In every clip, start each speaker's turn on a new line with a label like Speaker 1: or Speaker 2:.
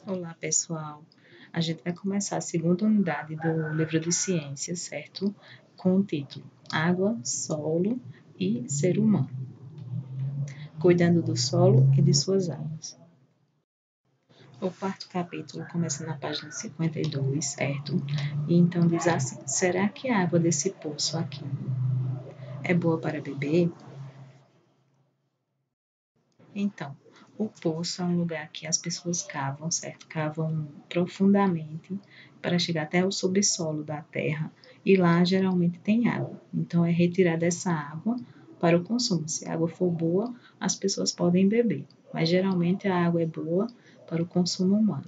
Speaker 1: Olá, pessoal. A gente vai começar a segunda unidade do livro de ciências, certo? Com o título Água, Solo e Ser Humano. Cuidando do solo e de suas águas. O quarto capítulo começa na página 52, certo? E então diz assim: será que a água desse poço aqui é boa para beber? Então, o poço é um lugar que as pessoas cavam, certo? Cavam profundamente para chegar até o subsolo da terra e lá geralmente tem água. Então, é retirada essa água para o consumo. Se a água for boa, as pessoas podem beber, mas geralmente a água é boa para o consumo humano.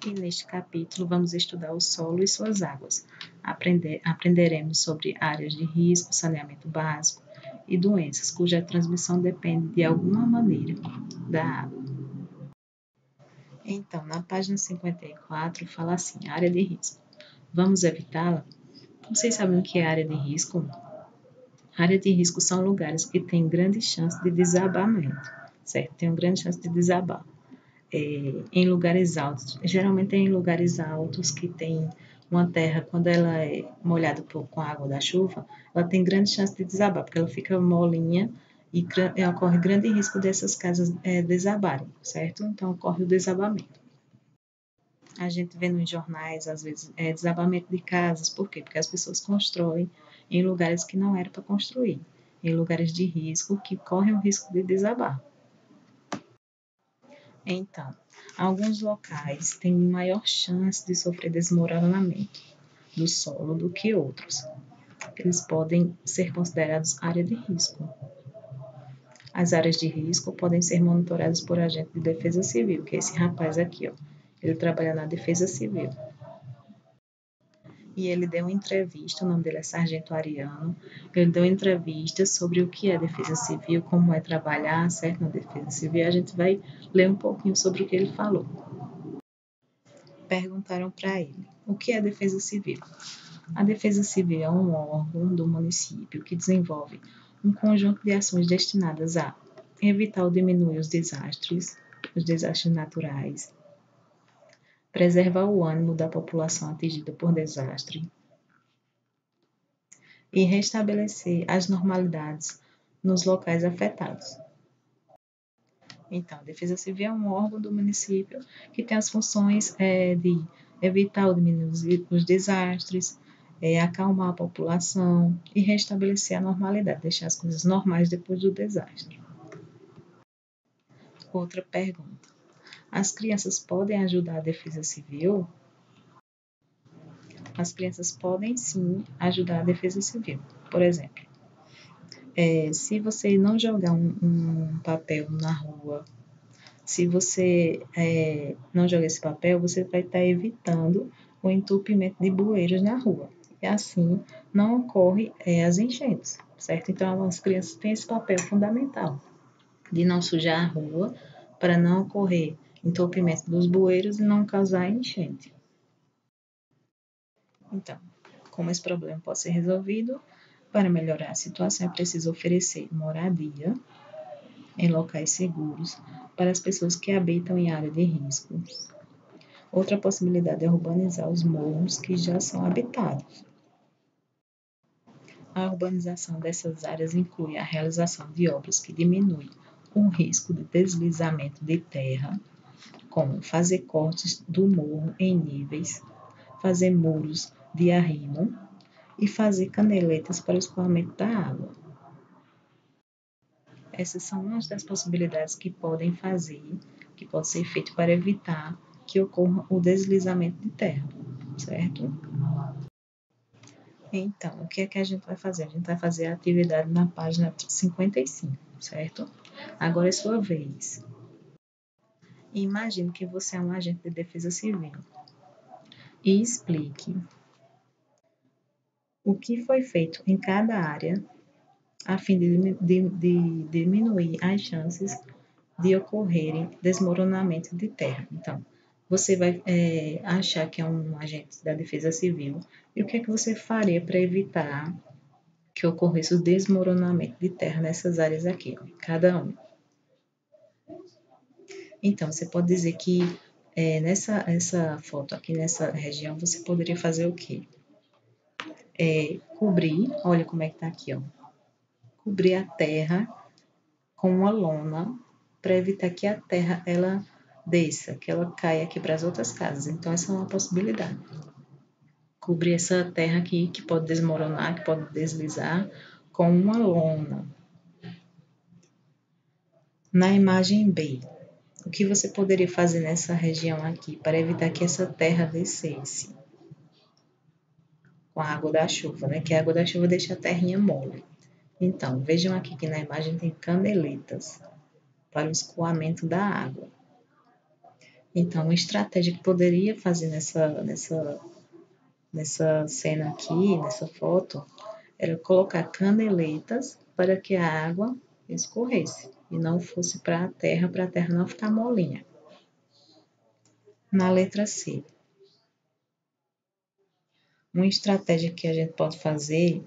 Speaker 1: E neste capítulo vamos estudar o solo e suas águas. Aprenderemos sobre áreas de risco, saneamento básico e doenças cuja transmissão depende de alguma maneira da água. Então, na página 54 fala assim, área de risco. Vamos evitá-la? Vocês sabem o que é área de risco? Área de risco são lugares que têm grande chance de desabamento, certo? Tem uma grande chance de desabar. Em lugares altos. Geralmente é em lugares altos que tem uma terra, quando ela é molhada com a água da chuva, ela tem grande chance de desabar, porque ela fica molinha e ocorre grande risco dessas casas desabarem, certo? Então ocorre o desabamento. A gente vê nos jornais, às vezes, desabamento de casas. Por quê? Porque as pessoas constroem em lugares que não era para construir, em lugares de risco que correm o risco de desabar. Então, alguns locais têm maior chance de sofrer desmoronamento do solo do que outros. Eles podem ser considerados área de risco. As áreas de risco podem ser monitoradas por agente de defesa civil, que é esse rapaz aqui, ó. Ele trabalha na defesa civil. E ele deu uma entrevista, o nome dele é Sargento Ariano, ele deu uma entrevista sobre o que é defesa civil, como é trabalhar, certo, na defesa civil, a gente vai ler um pouquinho sobre o que ele falou. Perguntaram para ele, o que é defesa civil? A defesa civil é um órgão do município que desenvolve um conjunto de ações destinadas a evitar ou diminuir os desastres naturais, preservar o ânimo da população atingida por desastre e restabelecer as normalidades nos locais afetados. Então, a Defesa Civil é um órgão do município que tem as funções de evitar ou diminuir os desastres, acalmar a população e restabelecer a normalidade, deixar as coisas normais depois do desastre. Outra pergunta. As crianças podem ajudar a Defesa Civil? As crianças podem sim ajudar a Defesa Civil. Por exemplo, se você não jogar um papel na rua, se você não jogar esse papel, você vai estar evitando o entupimento de bueiros na rua. E assim não ocorre as enchentes, certo? Então, as crianças têm esse papel fundamental de não sujar a rua para não ocorrer entupimento dos bueiros e não causar enchente. Então, como esse problema pode ser resolvido? Para melhorar a situação, é preciso oferecer moradia em locais seguros para as pessoas que habitam em área de risco. Outra possibilidade é urbanizar os morros que já são habitados. A urbanização dessas áreas inclui a realização de obras que diminuem o risco de deslizamento de terra, como fazer cortes do morro em níveis, fazer muros de arrimo e fazer caneletas para o escoamento da água. Essas são umas das possibilidades que pode ser feito para evitar que ocorra o deslizamento de terra, certo? Então, o que é que a gente vai fazer? A gente vai fazer a atividade na página 55, certo? Agora é sua vez. Imagine que você é um agente de defesa civil e explique o que foi feito em cada área a fim de diminuir as chances de ocorrerem desmoronamento de terra. Então, você vai achar que é um agente da Defesa Civil e o que é que você faria para evitar que ocorresse o desmoronamento de terra nessas áreas aqui, ó, cada um. Então, você pode dizer que nessa foto aqui, nessa região, você poderia fazer o quê? Cobrir, olha como é que tá aqui, ó. Cobrir a terra com uma lona para evitar que a terra ela desça, que ela caia aqui para as outras casas. Então, essa é uma possibilidade. Cobrir essa terra aqui, que pode desmoronar, que pode deslizar, com uma lona. Na imagem B, o que você poderia fazer nessa região aqui para evitar que essa terra descesse? Com a água da chuva, né? Que a água da chuva deixa a terrinha mole. Então, vejam aqui que na imagem tem caneletas para o escoamento da água. Então, uma estratégia que poderia fazer nessa cena aqui, nessa foto, era colocar caneletas para que a água escorresse e não fosse para a terra não ficar molinha. Na letra C, uma estratégia que a gente pode fazer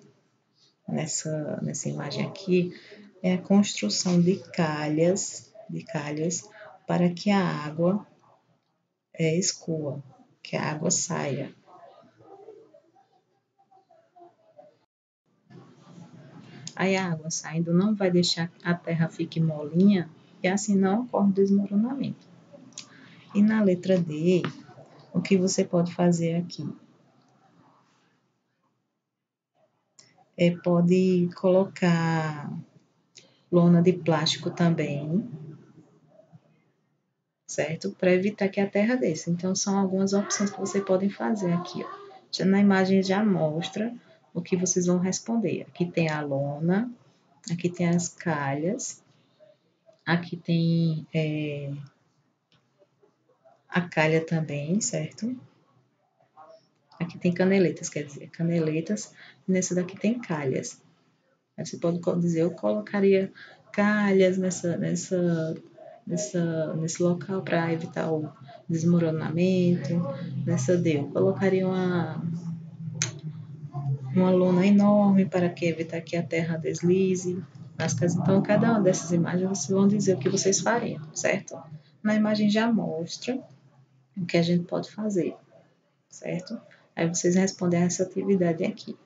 Speaker 1: nessa imagem aqui é a construção de calhas para que a água escoa, que a água saia. Aí a água saindo não vai deixar que a terra fique molinha e assim não ocorre desmoronamento. E na letra D, o que você pode fazer aqui? Pode colocar lona de plástico também, certo? Para evitar que a terra desça. Então, são algumas opções que vocês podem fazer aqui, ó. Já na imagem já mostra o que vocês vão responder. Aqui tem a lona, aqui tem as calhas, aqui tem a calha também, certo? Aqui tem caneletas, quer dizer, caneletas, e nessa daqui tem calhas. Aí você pode dizer, eu colocaria calhas nesse local para evitar o desmoronamento. Nessa D, eu colocaria uma lona enorme para que evitar que a terra deslize. Então, cada uma dessas imagens vocês vão dizer o que vocês fariam, certo? Na imagem já mostra o que a gente pode fazer, certo? Aí vocês respondem a essa atividade aqui.